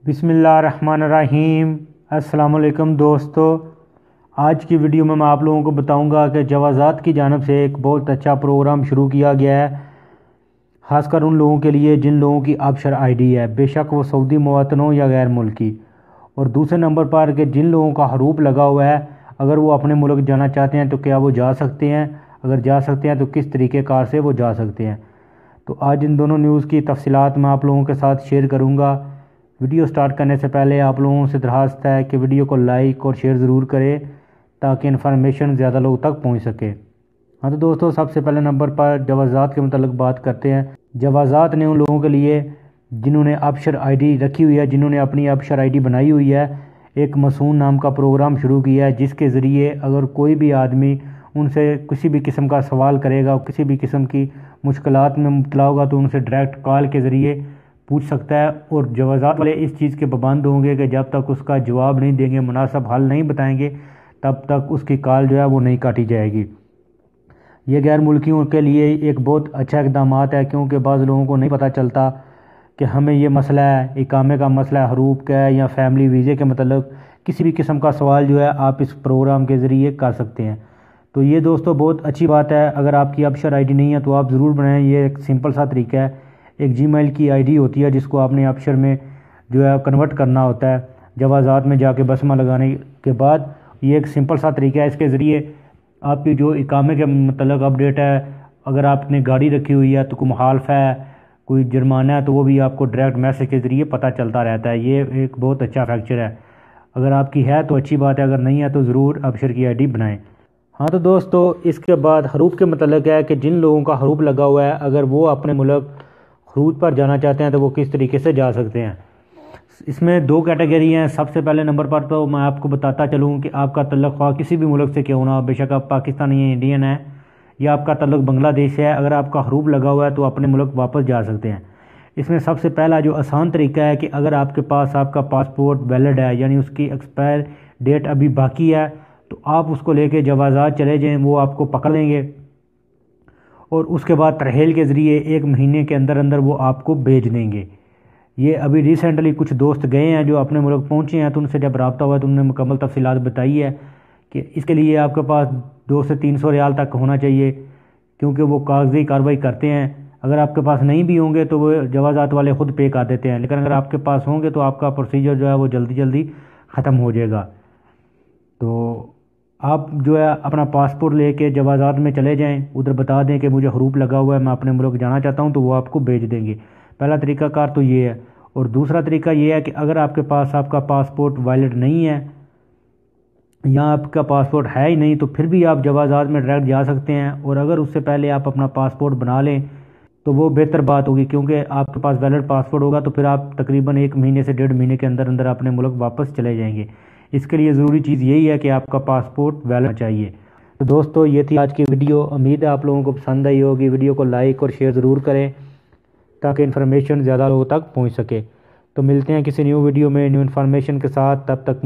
बिस्मिल्लाहिर्रहमानिर्रहीम। अस्सलाम वालेकुम दोस्तों, आज की वीडियो में मैं आप लोगों को बताऊंगा कि जवाज़ात की जानिब से एक बहुत अच्छा प्रोग्राम शुरू किया गया है, ख़ासकर उन लोगों के लिए जिन लोगों की आबशर आईडी है, बेशक वो सऊदी मुवातन हो या गैर मुल्की। और दूसरे नंबर पर कि जिन लोगों का हरूफ लगा हुआ है, अगर वो अपने मुल्क जाना चाहते हैं तो क्या वो जा सकते हैं, अगर जा सकते हैं तो किस तरीक़ेकार से वो जा सकते हैं। तो आज इन दोनों न्यूज़ की तफसीलात मैं आप लोगों के साथ शेयर करूँगा। वीडियो स्टार्ट करने से पहले आप लोगों से दरख्वास्त है कि वीडियो को लाइक और शेयर ज़रूर करें ताकि इन्फॉर्मेशन ज़्यादा लोगों तक पहुंच सके। हाँ तो दोस्तों, सबसे पहले नंबर पर जवाज़ात के मतलब बात करते हैं। जवाज़ात ने उन लोगों के लिए जिन्होंने आबशर आईडी रखी हुई है, जिन्होंने अपनी आबशर आईडी बनाई हुई है, एक मसून नाम का प्रोग्राम शुरू किया है, जिसके ज़रिए अगर कोई भी आदमी उनसे किसी भी किस्म का सवाल करेगा, किसी भी किस्म की मुश्किलात में मुब्तला होगा, तो उनसे डायरेक्ट कॉल के ज़रिए पूछ सकता है। और जवाज़ात वाले इस चीज़ के पाबंद होंगे कि जब तक उसका जवाब नहीं देंगे, मुनासिब हल नहीं बताएंगे, तब तक उसकी कॉल जो है वो नहीं काटी जाएगी। ये गैर मुल्कियों के लिए एक बहुत अच्छा इक़दाम है, क्योंकि बाज़ लोगों को नहीं पता चलता कि हमें ये मसला है, इकामे का मसला है, हरूफ का है या फैमिली वीज़े के मतलब किसी भी किस्म का सवाल जो है आप इस प्रोग्राम के ज़रिए कर सकते हैं। तो ये दोस्तों बहुत अच्छी बात है। अगर आपकी आबशर आईडी नहीं है तो आप ज़रूर बनाएं। ये एक सिंपल सा तरीका है। एक जीमेल की आईडी होती है जिसको आपने आबशर में जो है कन्वर्ट करना होता है, जवाज़ात में जाके बसमा लगाने के बाद। ये एक सिंपल सा तरीका है। इसके ज़रिए आपकी जो इकामे के मतलब अपडेट है, अगर आपने गाड़ी रखी हुई है तो कोई मुखालफा है, कोई जुर्माना है, तो वो भी आपको डायरेक्ट मैसेज के ज़रिए पता चलता रहता है। ये एक बहुत अच्छा फीचर है। अगर आपकी है तो अच्छी बात है, अगर नहीं है तो ज़रूर आबशर की आईडी बनाएं। हाँ तो दोस्तों, इसके बाद हरूफ के मतलब है कि जिन लोगों का हरूफ लगा हुआ है, अगर वो अपने मुल्क खरूज पर जाना चाहते हैं तो वो किस तरीके से जा सकते हैं। इसमें दो कैटेगरी हैं। सबसे पहले नंबर पर तो मैं आपको बताता चलूँ कि आपका तल्लुक़ ख्वाह किसी भी मुल्क से क्यों ना हो, बेशक आप पाकिस्तानी या इंडियन है या आपका तल्लुक़ बांग्लादेश है, अगर आपका हरूफ लगा हुआ है तो अपने मुल्क वापस जा सकते हैं। इसमें सबसे पहला जो आसान तरीका है कि अगर आपके पास आपका पासपोर्ट वैलिड है, यानी उसकी एक्सपायर डेट अभी बाकी है, तो आप उसको लेके जवाज़ात चले जाएँ, वो आपको पकड़ लेंगे और उसके बाद तरहेल के ज़रिए 1 महीने के अंदर अंदर वो आपको भेज देंगे। ये अभी रिसेंटली कुछ दोस्त गए हैं जो अपने मुल्क पहुँचे हैं, तो उनसे जब रब्ता हुआ तो उन्होंने मुकम्मल तफसीलात बताई है कि इसके लिए आपके पास 200 से 300 रियाल तक होना चाहिए, क्योंकि वो कागजी कार्रवाई करते हैं। अगर आपके पास नहीं भी होंगे तो वो जवाज़ात वाले ख़ुद पे कर देते हैं, लेकिन अगर आपके पास होंगे तो आपका प्रोसीजर जो है वो जल्दी जल्दी ख़त्म हो जाएगा। तो आप जो है अपना पासपोर्ट लेके जवाज़ात में चले जाएं, उधर बता दें कि मुझे हरूफ लगा हुआ है, मैं अपने मुल्क जाना चाहता हूं, तो वो आपको भेज देंगे। पहला तरीक़ाकार तो ये है। और दूसरा तरीका ये है कि अगर आपके पास आपका पासपोर्ट वैलिड नहीं है या आपका पासपोर्ट है ही नहीं, तो फिर भी आप जवाज़ात में डायरेक्ट जा सकते हैं। और अगर उससे पहले आप अपना पासपोर्ट बना लें तो वो बेहतर बात होगी, क्योंकि आपके पास वैलिड पासपोर्ट होगा तो फिर आप तकरीबन 1 महीने से 1.5 महीने के अंदर अंदर अपने मुल्क वापस चले जाएंगे। इसके लिए ज़रूरी चीज़ यही है कि आपका पासपोर्ट वैलिड चाहिए। तो दोस्तों, ये थी आज की वीडियो। उम्मीद है आप लोगों को पसंद आई होगी। वीडियो को लाइक और शेयर ज़रूर करें ताकि इन्फॉर्मेशन ज़्यादा लोगों तक पहुंच सके। तो मिलते हैं किसी न्यू वीडियो में न्यू इन्फॉर्मेशन के साथ। तब तक